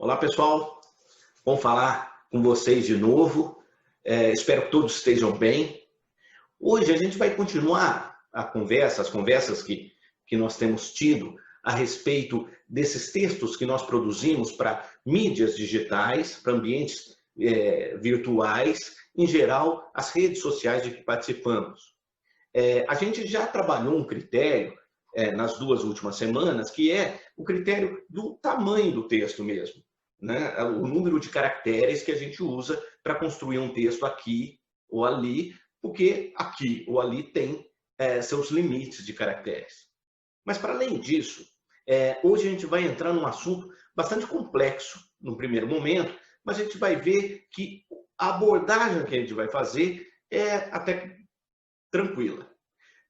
Olá, pessoal. Bom falar com vocês de novo. Espero que todos estejam bem. Hoje a gente vai continuar as conversas que nós temos tido a respeito desses textos que nós produzimos para mídias digitais, para ambientes virtuais, em geral, as redes sociais de que participamos. A gente já trabalhou um critério nas 2 últimas semanas, que é o critério do tamanho do texto mesmo, né? O número de caracteres que a gente usa para construir um texto aqui ou ali, porque aqui ou ali tem seus limites de caracteres. Mas, para além disso, hoje a gente vai entrar num assunto bastante complexo, no primeiro momento, mas a gente vai ver que a abordagem que a gente vai fazer é até tranquila.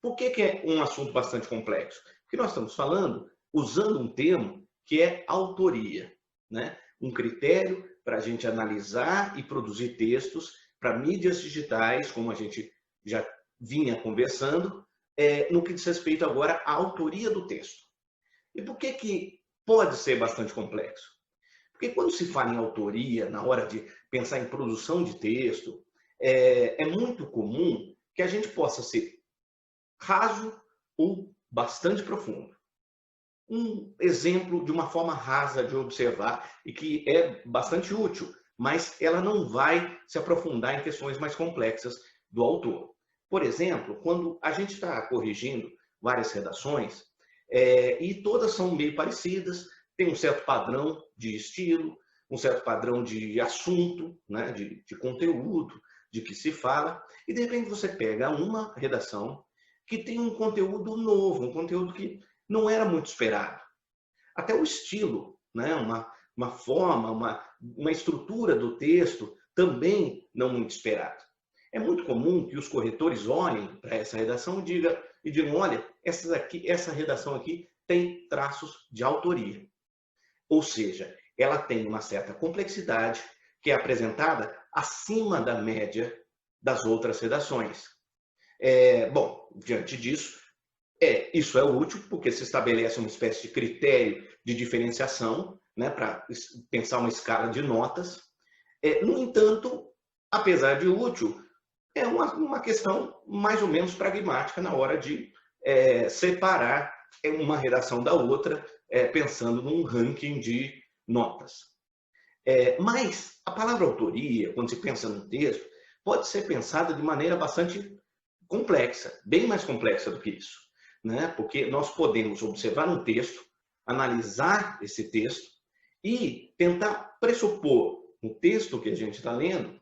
Por que é um assunto bastante complexo? Porque nós estamos falando, usando um termo que é autoria, né? Um critério para a gente analisar e produzir textos para mídias digitais, como a gente já vinha conversando, no que diz respeito agora à autoria do texto. E por que pode ser bastante complexo? Porque quando se fala em autoria, na hora de pensar em produção de texto, é muito comum que a gente possa ser raso ou bastante profundo. Um exemplo de uma forma rasa de observar e que é bastante útil, mas ela não vai se aprofundar em questões mais complexas do autor. Por exemplo, quando a gente está corrigindo várias redações, e todas são meio parecidas, tem um certo padrão de estilo, um certo padrão de assunto, né, de conteúdo, de que se fala, e de repente você pega uma redação que tem um conteúdo novo, um conteúdo que não era muito esperado. Até o estilo, né? uma forma, uma estrutura do texto também não muito esperado. É muito comum que os corretores olhem para essa redação e digam, olha, essa redação aqui tem traços de autoria. Ou seja, ela tem uma certa complexidade que é apresentada acima da média das outras redações. Bom, diante disso, isso é útil porque se estabelece uma espécie de critério de diferenciação, né, para pensar uma escala de notas. No entanto, apesar de útil, é uma questão mais ou menos pragmática na hora de separar uma redação da outra, pensando num ranking de notas. Mas a palavra autoria, quando se pensa no texto, pode ser pensada de maneira bastante complexa, bem mais complexa do que isso, né? Porque nós podemos observar um texto, analisar esse texto e tentar pressupor no texto que a gente está lendo,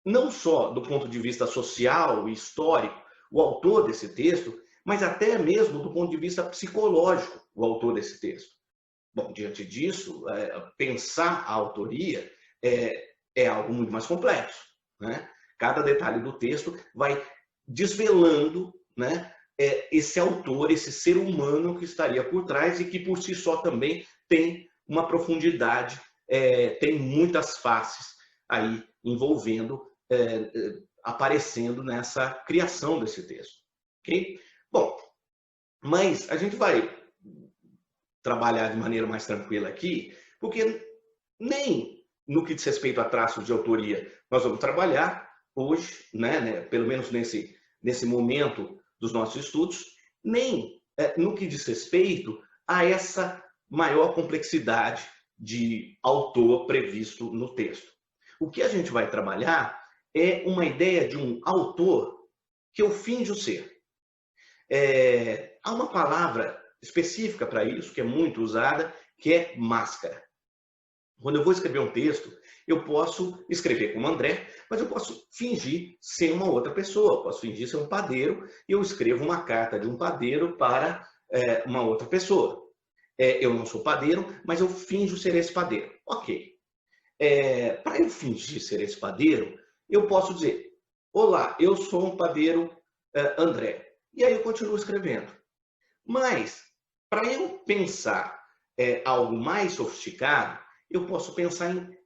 não só do ponto de vista social e histórico, o autor desse texto, mas até mesmo do ponto de vista psicológico, o autor desse texto. Bom, diante disso, pensar a autoria é algo muito mais complexo, né? Cada detalhe do texto vai desvelando, né, esse autor, esse ser humano que estaria por trás e que por si só também tem uma profundidade, tem muitas faces aí envolvendo, aparecendo nessa criação desse texto. Ok? Bom, mas a gente vai trabalhar de maneira mais tranquila aqui, porque nem no que diz respeito a traços de autoria nós vamos trabalhar hoje, né, pelo menos nesse momento dos nossos estudos, nem no que diz respeito a essa maior complexidade de autor previsto no texto. O que a gente vai trabalhar é uma ideia de um autor que eu finjo ser. Há uma palavra específica para isso, que é muito usada, que é máscara. Quando eu vou escrever um texto, eu posso escrever como André, mas eu posso fingir ser uma outra pessoa, eu posso fingir ser um padeiro, e eu escrevo uma carta de um padeiro para uma outra pessoa. Eu não sou padeiro, mas eu finjo ser esse padeiro. Ok. Para eu fingir ser esse padeiro, eu posso dizer, olá, eu sou um padeiro André. E aí eu continuo escrevendo. Mas, para eu pensar algo mais sofisticado, eu posso pensar em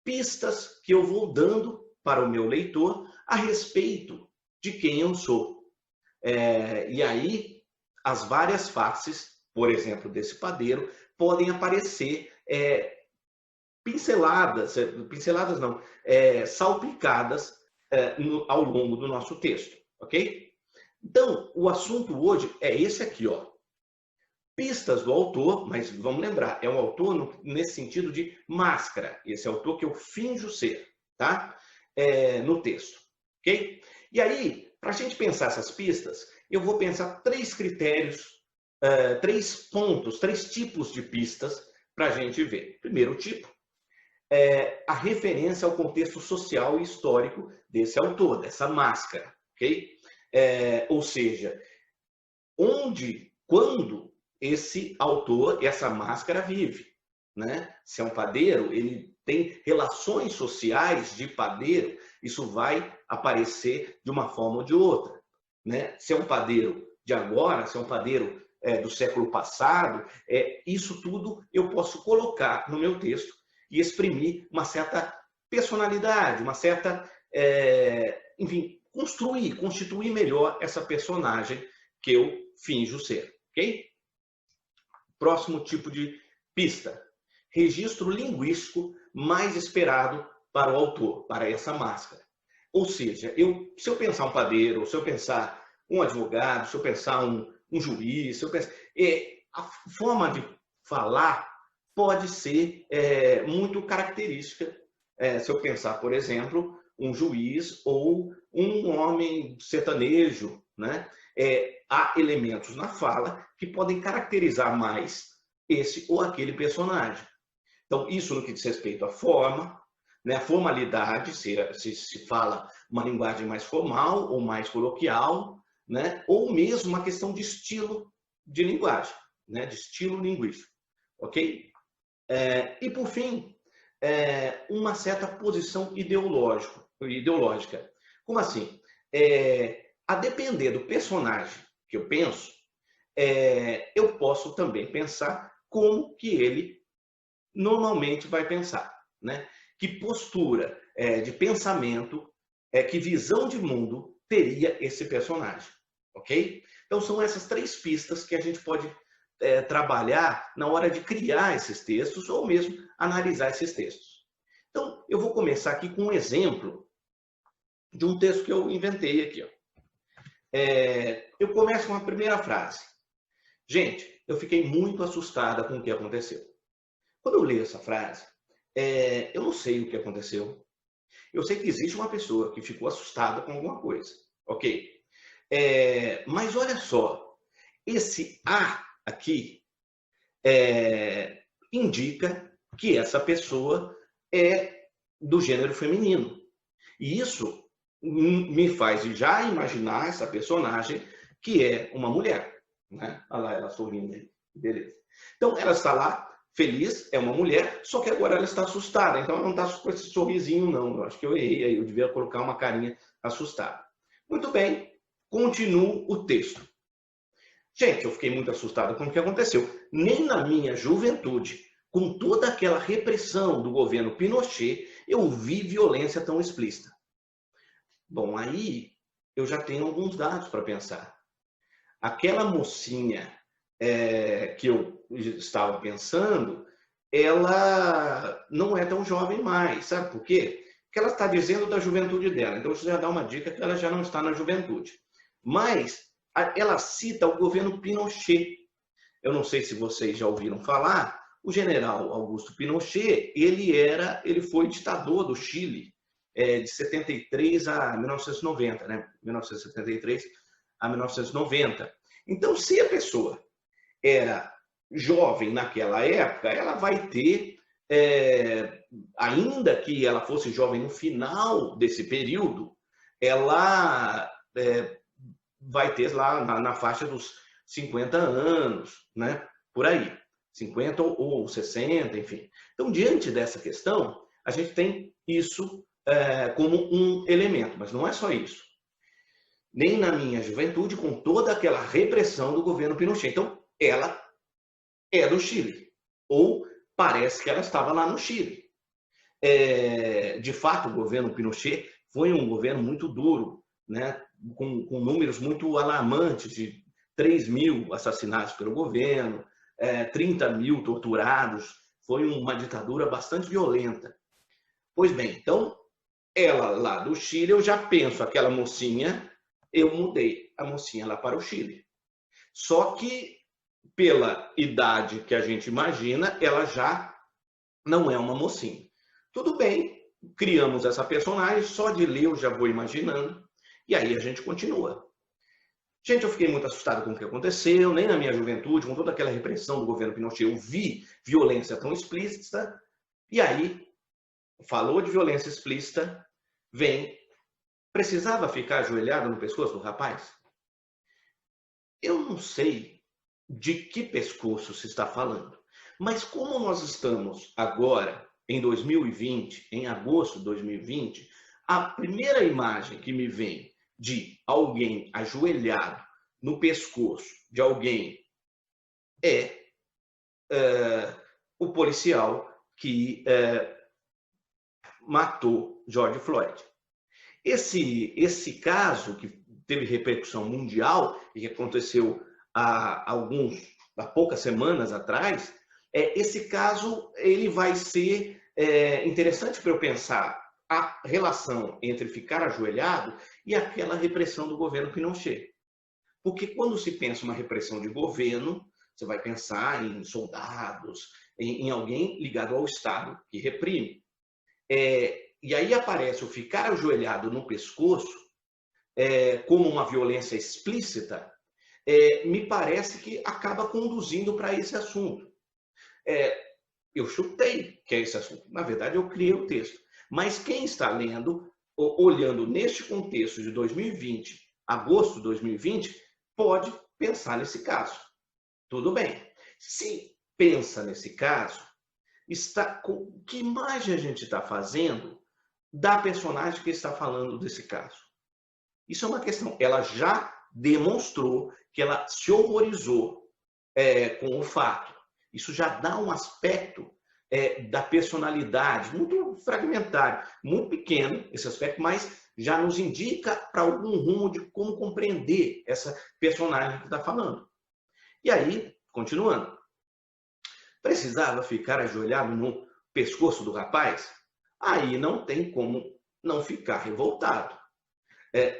pistas que eu vou dando para o meu leitor a respeito de quem eu sou. E aí, as várias faces, por exemplo, desse padeiro, podem aparecer pinceladas não, salpicadas ao longo do nosso texto, ok? Então, o assunto hoje é esse aqui, ó. Pistas do autor, mas vamos lembrar, é um autor nesse sentido de máscara. Esse autor que eu finjo ser, tá? No texto, ok? E aí, para a gente pensar essas pistas, eu vou pensar 3 critérios, 3 pontos, 3 tipos de pistas para a gente ver. Primeiro tipo, a referência ao contexto social e histórico desse autor, dessa máscara, ok? Ou seja, quando esse autor, essa máscara vive, né? Se é um padeiro, ele tem relações sociais de padeiro, isso vai aparecer de uma forma ou de outra, né? Se é um padeiro de agora, se é um padeiro do século passado, isso tudo eu posso colocar no meu texto e exprimir uma certa personalidade, uma certa, enfim, constituir melhor essa personagem que eu finjo ser, ok? Próximo tipo de pista, registro linguístico mais esperado para o autor, para essa máscara. Ou seja, se eu pensar um padeiro, se eu pensar um advogado, se eu pensar um juiz, se eu pensar, a forma de falar pode ser muito característica. Se eu pensar, por exemplo, um juiz ou um homem sertanejo, né? Há elementos na fala que podem caracterizar mais esse ou aquele personagem. Então, isso no que diz respeito à forma, né? A formalidade, se fala uma linguagem mais formal ou mais coloquial, né? Ou mesmo uma questão de estilo de linguagem, né? De estilo linguístico, ok? E, por fim, uma certa posição ideológica. Como assim? A depender do personagem que eu penso, eu posso também pensar como que ele normalmente vai pensar, né? Que postura de pensamento, que visão de mundo teria esse personagem, ok? Então, são essas 3 pistas que a gente pode trabalhar na hora de criar esses textos ou mesmo analisar esses textos. Então, eu vou começar aqui com um exemplo de um texto que eu inventei aqui, ó. Eu começo com a primeira frase. Gente, eu fiquei muito assustada com o que aconteceu. Quando eu leio essa frase, eu não sei o que aconteceu. Eu sei que existe uma pessoa que ficou assustada com alguma coisa, ok? Mas olha só, esse A aqui indica que essa pessoa é do gênero feminino. E isso me faz já imaginar essa personagem que é uma mulher, né? Olha lá, ela sorrindo aí, beleza. Então, ela está lá, feliz, é uma mulher, só que agora ela está assustada. Então, ela não está com esse sorrisinho, não. Eu acho que eu errei aí, eu devia colocar uma carinha assustada. Muito bem, continuo o texto. Gente, eu fiquei muito assustada com o que aconteceu. Nem na minha juventude, com toda aquela repressão do governo Pinochet, eu vi violência tão explícita. Bom, aí eu já tenho alguns dados para pensar. Aquela mocinha que eu estava pensando, ela não é tão jovem mais. Sabe por quê? Porque ela está dizendo da juventude dela. Então, isso já dá uma dica que ela já não está na juventude. Mas ela cita o governo Pinochet. Eu não sei se vocês já ouviram falar, o general Augusto Pinochet, ele foi ditador do Chile de 73 a 1990, né? 1973 a 1990. Então, se a pessoa era jovem naquela época, ela vai ter, ainda que ela fosse jovem no final desse período, ela vai ter lá na faixa dos 50 anos, né? Por aí, 50 ou 60, enfim. Então, diante dessa questão, a gente tem isso como um elemento, mas não é só isso. Nem na minha juventude, com toda aquela repressão do governo Pinochet. Então, ela é do Chile, ou parece que ela estava lá no Chile. De fato, o governo Pinochet foi um governo muito duro, né? Com números muito alarmantes, de 3 mil assassinados pelo governo, 30 mil torturados, foi uma ditadura bastante violenta. Pois bem, então, ela lá do Chile, eu já penso, aquela mocinha, eu mudei a mocinha lá para o Chile. Só que, pela idade que a gente imagina, ela já não é uma mocinha. Tudo bem, criamos essa personagem, só de ler eu já vou imaginando, e aí a gente continua. Gente, eu fiquei muito assustado com o que aconteceu, nem na minha juventude, com toda aquela repressão do governo Pinochet, eu vi violência tão explícita, e aí, falou de violência explícita, vem, precisava ficar ajoelhado no pescoço do rapaz? Eu não sei de que pescoço se está falando, mas como nós estamos agora, em 2020, em agosto de 2020, a primeira imagem que me vem de alguém ajoelhado no pescoço de alguém é o policial que matou George Floyd. Esse caso, que teve repercussão mundial e que aconteceu há poucas semanas atrás, esse caso ele vai ser interessante para eu pensar a relação entre ficar ajoelhado e aquela repressão do governo Pinochet. Porque quando se pensa uma repressão de governo, você vai pensar em soldados, em alguém ligado ao Estado que reprime. E aí aparece o ficar ajoelhado no pescoço como uma violência explícita, me parece que acaba conduzindo para esse assunto. Eu chutei que é esse assunto. Na verdade, eu criei o texto. Mas quem está lendo, olhando neste contexto de 2020, agosto de 2020, pode pensar nesse caso. Tudo bem. Se pensa nesse caso, que imagem a gente está fazendo da personagem que está falando desse caso? Isso é uma questão. Ela já demonstrou que ela se horrorizou com o fato. Isso já dá um aspecto da personalidade muito fragmentário, muito pequeno esse aspecto, mas já nos indica para algum rumo de como compreender essa personagem que está falando. E aí, continuando, precisava ficar ajoelhado no pescoço do rapaz? Aí não tem como não ficar revoltado.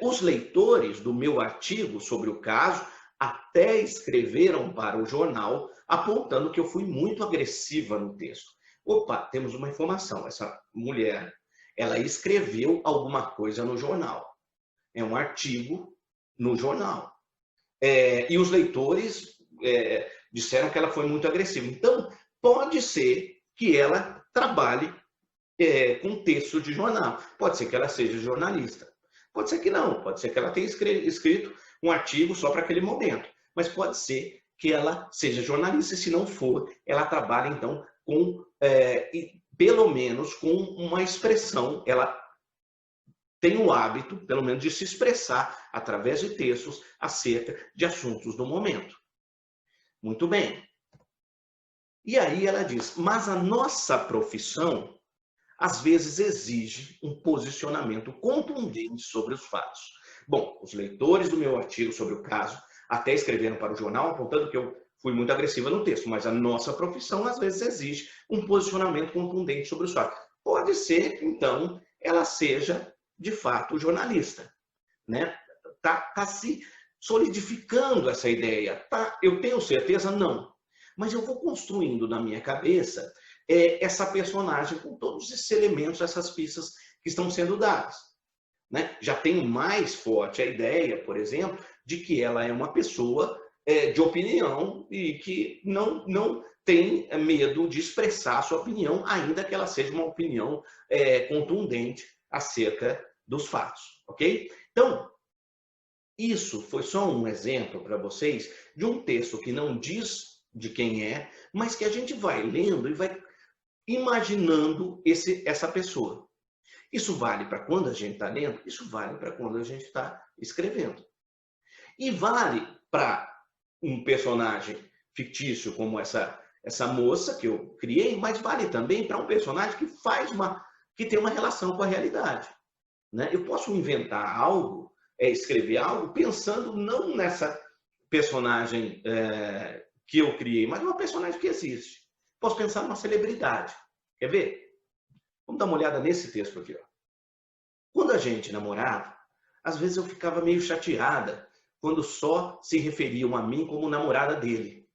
Os leitores do meu artigo sobre o caso até escreveram para o jornal apontando que eu fui muito agressiva no texto. Opa, temos uma informação. Essa mulher, ela escreveu alguma coisa no jornal. É um artigo no jornal. E os leitores disseram que ela foi muito agressiva. Então, pode ser que ela trabalhe com texto de jornal. Pode ser que ela seja jornalista. Pode ser que não. Pode ser que ela tenha escrito um artigo só para aquele momento. Mas pode ser que ela seja jornalista, e se não for, ela trabalha, então, com, pelo menos, com uma expressão. Ela tem o hábito, pelo menos, de se expressar através de textos acerca de assuntos do momento. Muito bem. E aí ela diz, mas a nossa profissão, às vezes, exige um posicionamento contundente sobre os fatos. Bom, os leitores do meu artigo sobre o caso até escreveram para o jornal, apontando que eu fui muito agressiva no texto, mas a nossa profissão, às vezes, exige um posicionamento contundente sobre os fatos. Pode ser que, então, ela seja, de fato, jornalista. Né? Tá se solidificando essa ideia. Tá? Eu tenho certeza? Não. Mas eu vou construindo na minha cabeça essa personagem com todos esses elementos, essas pistas que estão sendo dadas. Né? Já tenho mais forte a ideia, por exemplo, de que ela é uma pessoa de opinião e que não tem medo de expressar a sua opinião, ainda que ela seja uma opinião contundente acerca dos fatos. Ok? Então, isso foi só um exemplo para vocês de um texto que não diz de quem é, mas que a gente vai lendo e vai imaginando essa pessoa. Isso vale para quando a gente está lendo, isso vale para quando a gente está escrevendo. E vale para um personagem fictício como essa moça que eu criei, mas vale também para um personagem que tem uma relação com a realidade. Né? Eu posso inventar algo, escrever algo, pensando não nessa personagem que eu criei, mas uma personagem que existe. posso pensar numa celebridade. Quer ver? Vamos dar uma olhada nesse texto aqui. Ó. Quando a gente namorava, às vezes eu ficava meio chateada quando só se referiam a mim como namorada dele.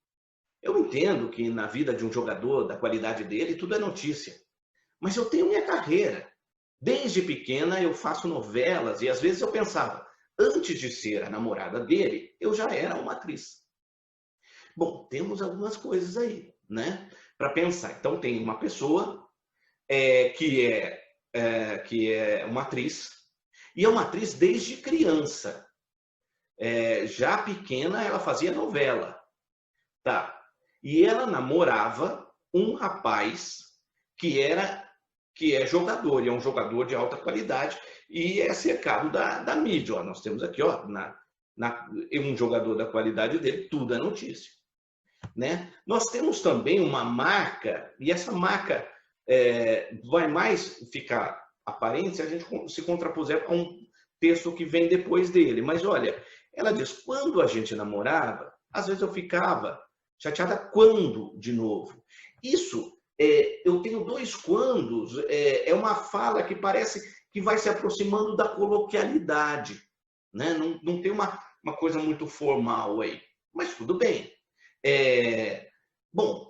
Eu entendo que na vida de um jogador, da qualidade dele, tudo é notícia. Mas eu tenho minha carreira. Desde pequena eu faço novelas e às vezes eu pensava, antes de ser a namorada dele, eu já era uma atriz. Bom, temos algumas coisas aí, né? Para pensar. Então tem uma pessoa que é uma atriz, e é uma atriz desde criança. Já pequena ela fazia novela. Tá. E ela namorava um rapaz que é jogador, e é um jogador de alta qualidade, e é cercado da mídia. Ó, nós temos aqui, ó, um jogador da qualidade dele, tudo é notícia. Né? Nós temos também uma marca, e essa marca vai mais ficar aparente se a gente se contrapuser a um texto que vem depois dele. Mas olha, ela diz, quando a gente namorava, às vezes eu ficava chateada quando, de novo. Isso, eu tenho dois quandos, é uma fala que parece que vai se aproximando da coloquialidade. Né? Não tem uma coisa muito formal aí, mas tudo bem. Bom,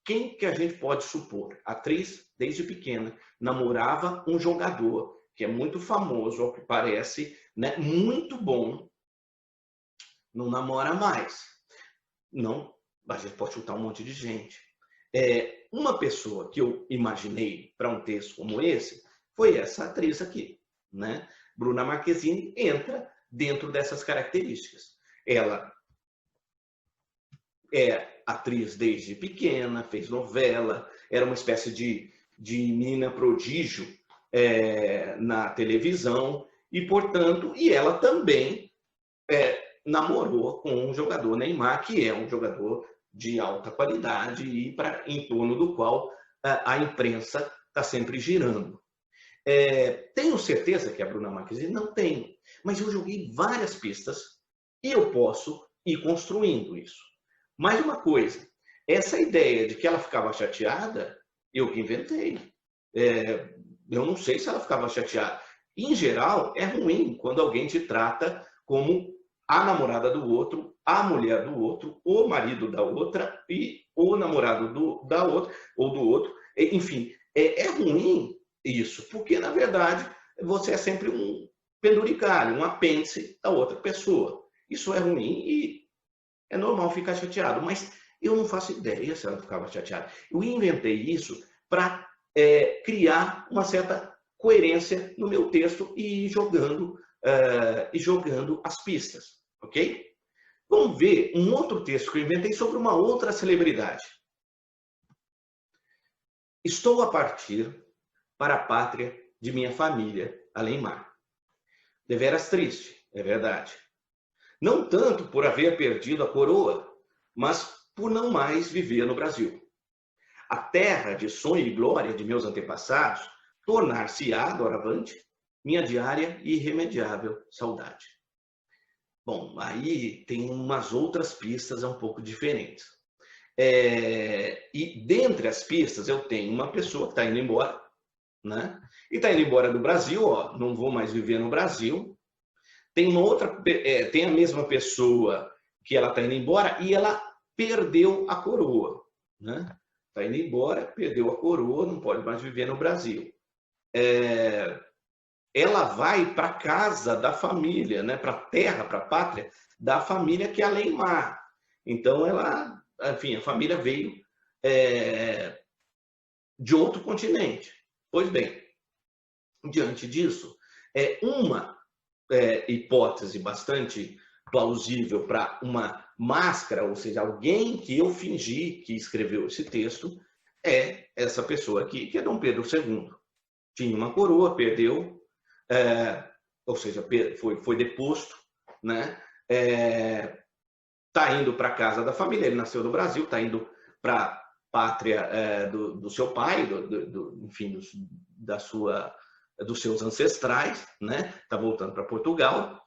quem que a gente pode supor? A atriz, desde pequena, namorava um jogador que é muito famoso, ao que parece, né? Muito bom, não namora mais. Não, a gente pode chutar um monte de gente. Uma pessoa que eu imaginei para um texto como esse foi essa atriz aqui, né? Bruna Marquezine entra dentro dessas características. Ela é atriz desde pequena, fez novela, era uma espécie de menina prodígio na televisão, e, portanto, ela também namorou com um jogador, Neymar, que é um jogador de alta qualidade e em torno do qual a imprensa está sempre girando. Tenho certeza que a Bruna Marquezine não tem, mas eu joguei várias pistas e eu posso ir construindo isso. Mais uma coisa, essa ideia de que ela ficava chateada, eu que inventei. Eu não sei se ela ficava chateada. Em geral, é ruim quando alguém te trata como a namorada do outro, a mulher do outro, o marido da outra e o namorado da outra ou do outro. Enfim, é ruim isso, porque, na verdade, você é sempre um penduricalho, um apêndice da outra pessoa. Isso é ruim e é normal ficar chateado, mas eu não faço ideia se ela ficava chateada. Eu inventei isso para criar uma certa coerência no meu texto e ir jogando as pistas, ok? Vamos ver um outro texto que eu inventei sobre uma outra celebridade. Estou a partir para a pátria de minha família, Além-Mar. Deveras triste, é verdade. Não tanto por haver perdido a coroa, mas por não mais viver no Brasil. A terra de sonho e glória de meus antepassados tornar-se-á, doravante, minha diária e irremediável saudade. Bom, aí tem umas outras pistas um pouco diferentes. E dentre as pistas eu tenho uma pessoa que está indo embora, né? E está indo embora do Brasil, ó, não vou mais viver no Brasil. Tem uma outra, tem a mesma pessoa que ela está indo embora e ela perdeu a coroa, né? Está indo embora, perdeu a coroa, não pode mais viver no Brasil. Ela vai para a casa da família, né? Para a terra, para a pátria da família que é Além-Mar. Então ela, enfim, a família veio de outro continente. Pois bem, diante disso, uma hipótese bastante plausível para uma máscara, ou seja, alguém que eu fingi que escreveu esse texto, é essa pessoa aqui, que é Dom Pedro II. Tinha uma coroa, perdeu, ou seja, foi deposto, né? Está indo para a casa da família, ele nasceu no Brasil, está indo para a pátria do seu pai, enfim, dos seus ancestrais, né? Está voltando para Portugal.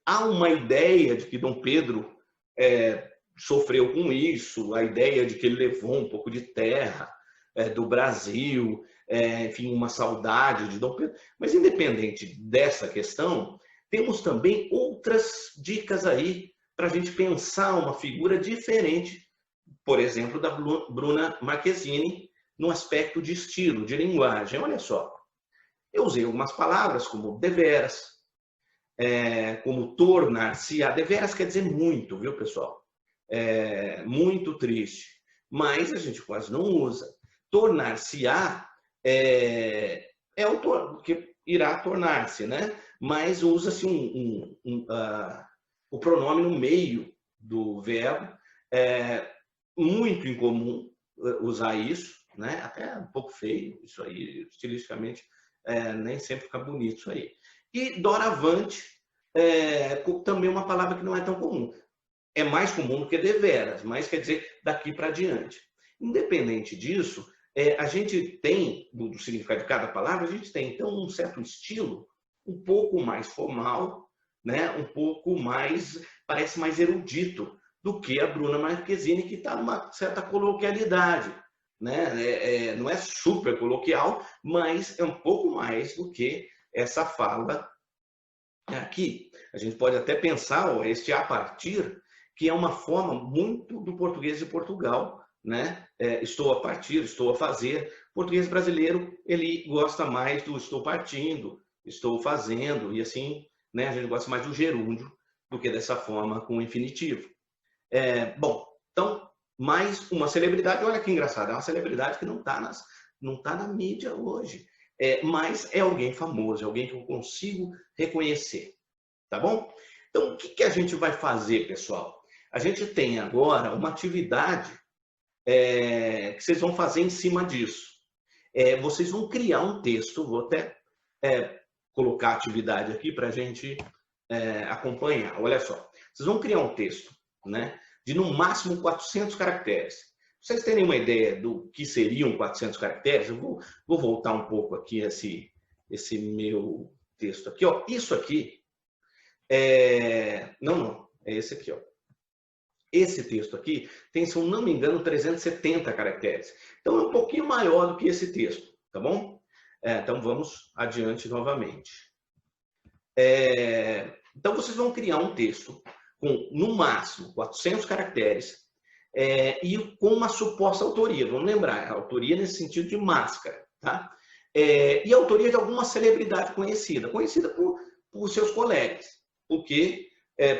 Há uma ideia de que Dom Pedro sofreu com isso, a ideia de que ele levou um pouco de terra do Brasil, enfim, uma saudade de Dom Pedro. Mas, independente dessa questão, temos também outras dicas aí para a gente pensar uma figura diferente, por exemplo, da Bruna Marquezine, no aspecto de estilo, de linguagem. Olha só, eu usei algumas palavras como deveras, como tornar-se-á. Deveras quer dizer muito, viu, pessoal? Muito triste, mas a gente quase não usa. Tornar-se-á o que irá tornar-se, né? Mas usa-se o pronome no meio do verbo. Muito incomum usar isso, né? Até um pouco feio isso aí, estilisticamente nem sempre fica bonito isso aí. E doravante também uma palavra que não é tão comum. É mais comum do que deveras, mas quer dizer daqui para diante. Independente disso, a gente tem, do significado de cada palavra, a gente tem então um certo estilo um pouco mais formal, né? Um pouco mais, parece mais erudito do que a Bruna Marquezine, que está numa certa coloquialidade, né? Não é super coloquial, mas é um pouco mais do que essa fala aqui. A gente pode até pensar este a partir, que é uma forma muito do português de Portugal, né? Estou a partir, estou a fazer. O português brasileiro, ele gosta mais do estou partindo, estou fazendo, e assim, né? A gente gosta mais do gerúndio do que dessa forma com o infinitivo. Bom, então, mais uma celebridade, olha que engraçado, é uma celebridade que não tá na mídia hoje, mas é alguém famoso, é alguém que eu consigo reconhecer, tá bom? Então, o que a gente vai fazer, pessoal? A gente tem agora uma atividade que vocês vão fazer em cima disso. Vocês vão criar um texto, vou até colocar a atividade aqui para a gente acompanhar. Olha só, vocês vão criar um texto, né, de no máximo 400 caracteres. Pra vocês terem uma ideia do que seriam 400 caracteres, eu vou voltar um pouco aqui esse meu texto aqui. Ó. Isso aqui não, é esse aqui. Ó. Esse texto aqui tem, se eu não me engano, 370 caracteres. Então, é um pouquinho maior do que esse texto, tá bom? Então, vamos adiante novamente. Então, vocês vão criar um texto com, no máximo, 400 caracteres e com uma suposta autoria. Vamos lembrar, a autoria nesse sentido de máscara, tá? E a autoria de alguma celebridade conhecida por seus colegas, porque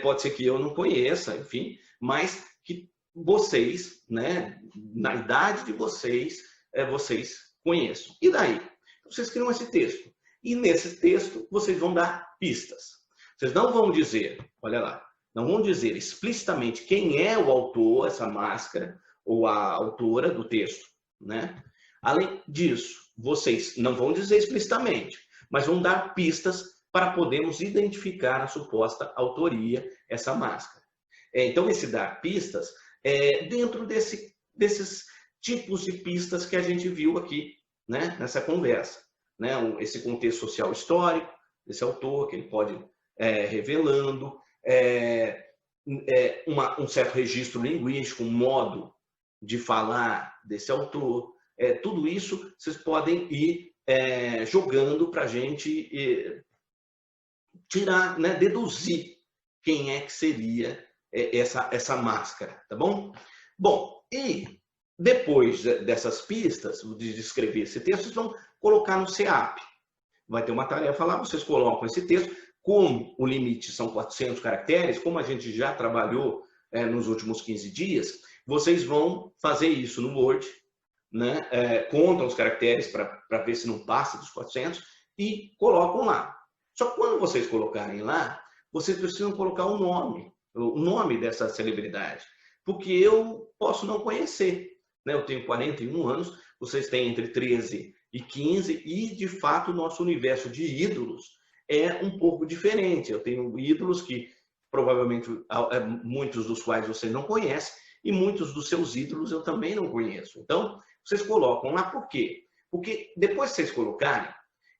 pode ser que eu não conheça, enfim, mas que vocês, né, na idade de vocês, vocês conheçam. E daí? Vocês criam esse texto. E nesse texto, vocês vão dar pistas. Vocês não vão dizer, olha lá, não vão dizer explicitamente quem é o autor, essa máscara, ou a autora do texto, né? Além disso, vocês não vão dizer explicitamente, mas vão dar pistas para podermos identificar a suposta autoria, essa máscara. Então, esse dar pistas dentro desses tipos de pistas que a gente viu aqui, né, nessa conversa. Né? Esse contexto social histórico, desse autor, que ele pode revelando, um certo registro linguístico, um modo de falar desse autor. Tudo isso vocês podem ir jogando para a gente tirar, né, deduzir quem é que seria essa máscara, tá bom? Bom, e depois dessas pistas, de descrever esse texto, vocês vão colocar no CEAP. Vai ter uma tarefa lá, vocês colocam esse texto, como o limite são 400 caracteres, como a gente já trabalhou nos últimos 15 dias, vocês vão fazer isso no Word, né? Contam os caracteres para ver se não passa dos 400 e colocam lá. Só que quando vocês colocarem lá, vocês precisam colocar o nome dessa celebridade, porque eu posso não conhecer. Né? Eu tenho 41 anos, vocês têm entre 13 e 15, e de fato o nosso universo de ídolos é um pouco diferente. Eu tenho ídolos que provavelmente muitos dos quais você não conhece, e muitos dos seus ídolos eu também não conheço. Então, vocês colocam lá por quê? Porque depois que vocês colocarem,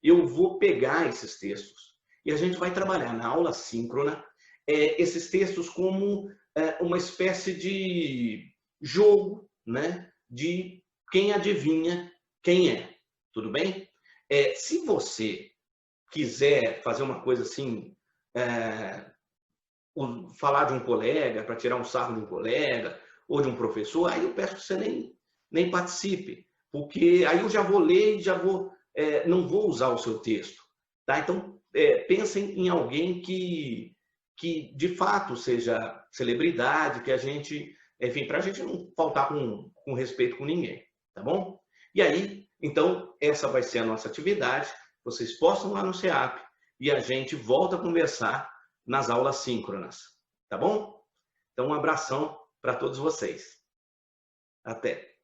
eu vou pegar esses textos e a gente vai trabalhar na aula síncrona esses textos como uma espécie de jogo, né, de quem adivinha quem é. Tudo bem? Se você quiser fazer uma coisa assim, falar de um colega, para tirar um sarro de um colega, ou de um professor, aí eu peço que você nem participe, porque aí eu já vou ler e já vou, não vou usar o seu texto. Tá? Então, pensem em alguém que de fato seja celebridade, que a gente, enfim, para a gente não faltar com respeito com ninguém, tá bom? E aí, então, essa vai ser a nossa atividade. Vocês postam lá no SEAP e a gente volta a conversar nas aulas síncronas, tá bom? Então, um abração para todos vocês. Até!